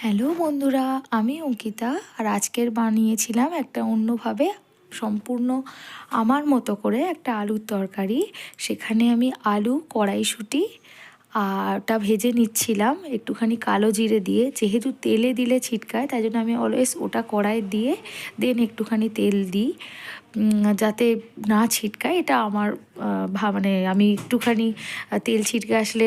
Hello বন্ধুরা, আমি অঙ্কিতা। আর আজকের বানিয়েছিলাম একটা অন্যভাবে সম্পূর্ণ আমার মতো করে একটা আলুর তরকারি। সেখানে আমি আলু, কড়াইশুঁটি আর ওটা ভেজে নিচ্ছিলাম একটুখানি কালো জিরে দিয়ে। যেহেতু তেলে দিলে ছিটকায়, তাই জন্য আমি অলওয়েজ ওটা কড়াইয়ে দিয়ে দেন একটুখানি তেল দিই, যাতে না ছিটকায়। এটা আমার মানে আমি একটুখানি তেল ছিটকে আসলে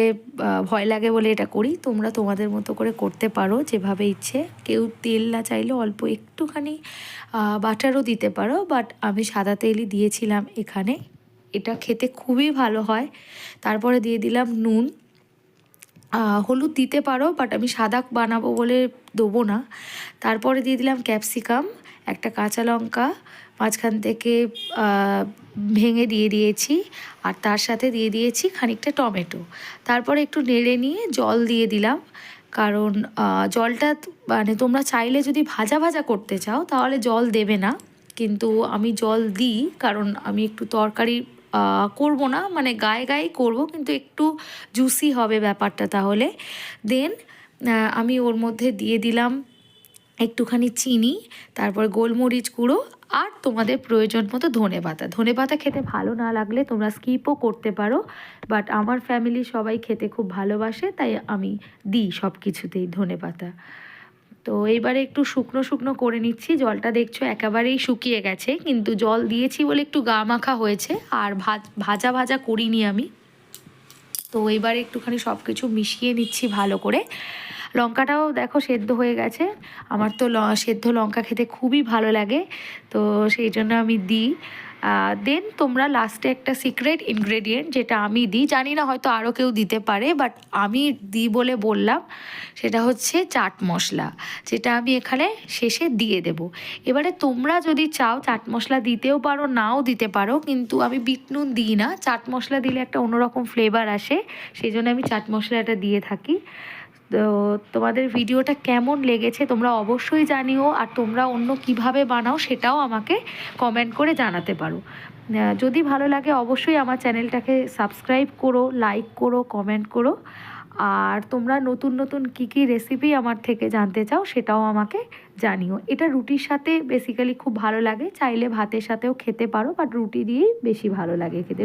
ভয় লাগে বলে এটা করি। তোমরা তোমাদের মতো করে করতে পারো যেভাবে ইচ্ছে। কেউ তেল না চাইলে অল্প একটুখানি বাটারও দিতে পারো, বাট আমি সাদা তেলই দিয়েছিলাম এখানে। এটা খেতে খুবই ভালো হয়। তারপরে দিয়ে দিলাম নুন, হলুদ দিতে পারো, বাট আমি সাদা বানাবো বলে দেবো না। তারপরে দিয়ে দিলাম ক্যাপসিকাম, একটা কাঁচা লঙ্কা মাঝখান থেকে ভেঙে দিয়ে দিয়েছি, আর তার সাথে দিয়ে দিয়েছি খানিকটা টমেটো। তারপরে একটু নেড়ে নিয়ে জল দিয়ে দিলাম, কারণ জলটা মানে তোমরা চাইলে যদি ভাজা ভাজা করতে চাও তাহলে জল দেবে না, কিন্তু আমি জল দিই কারণ আমি একটু তরকারি করব না, মানে গায়ে গায়ে করব, কিন্তু একটু জুসি হবে ব্যাপারটা। তাহলে দেন আমি ওর মধ্যে দিয়ে দিলাম একটুখানি চিনি, তারপর গোলমরিচ গুঁড়ো, আর তোমাদের প্রয়োজন মতো ধনেপাতা। ধনেপাতা খেতে ভালো না লাগলে তোমরা স্কিপও করতে পারো, বাট আমার ফ্যামিলি সবাই খেতে খুব ভালোবাসে, তাই আমি দিই সব কিছুতেই ধনেপাতা। তো এইবারে একটু শুকনো শুকনো করে নিচ্ছি। জলটা দেখছো একেবারেই শুকিয়ে গেছে, কিন্তু জল দিয়েছি বলে একটু গা মাখা হয়েছে, আর ভাজা ভাজা করিনি আমি। তো এবারে একটুখানি সব কিছু মিশিয়ে নিচ্ছি ভালো করে। লঙ্কাটাও দেখো সেদ্ধ হয়ে গেছে। আমার তো সেদ্ধ লঙ্কা খেতে খুবই ভালো লাগে, তো সেই জন্য আমি দিই। দেন তোমরা লাস্টে একটা সিক্রেট ইনগ্রেডিয়েন্ট, যেটা আমি দিই, জানি না হয়তো আরও কেউ দিতে পারে, বাট আমি দিই বলে বললাম, সেটা হচ্ছে চাট মশলা, যেটা আমি এখানে শেষে দিয়ে দেব। এবারে তোমরা যদি চাও চাট মশলা দিতেও পারো, নাও দিতে পারো, কিন্তু আমি বিট নুন দিই না। চাট মশলা দিলে একটা অন্যরকম ফ্লেভার আসে, সেই জন্য আমি চাট মশলাটা দিয়ে থাকি। তো তোমাদের ভিডিওটা কেমন লেগেছে তোমরা অবশ্যই জানিও, আর তোমরা অন্য কিভাবে বানাও সেটাও আমাকে কমেন্ট করে জানাতে পারো। যদি ভালো লাগে অবশ্যই আমার চ্যানেলটাকে সাবস্ক্রাইব করো, লাইক করো, কমেন্ট করো। আর তোমরা নতুন নতুন কী কী রেসিপি আমার থেকে জানতে চাও সেটাও আমাকে জানিও। এটা রুটির সাথে বেসিক্যালি খুব ভালো লাগে, চাইলে ভাতের সাথেও খেতে পারো, বাট রুটি দিয়েই বেশি ভালো লাগে খেতে।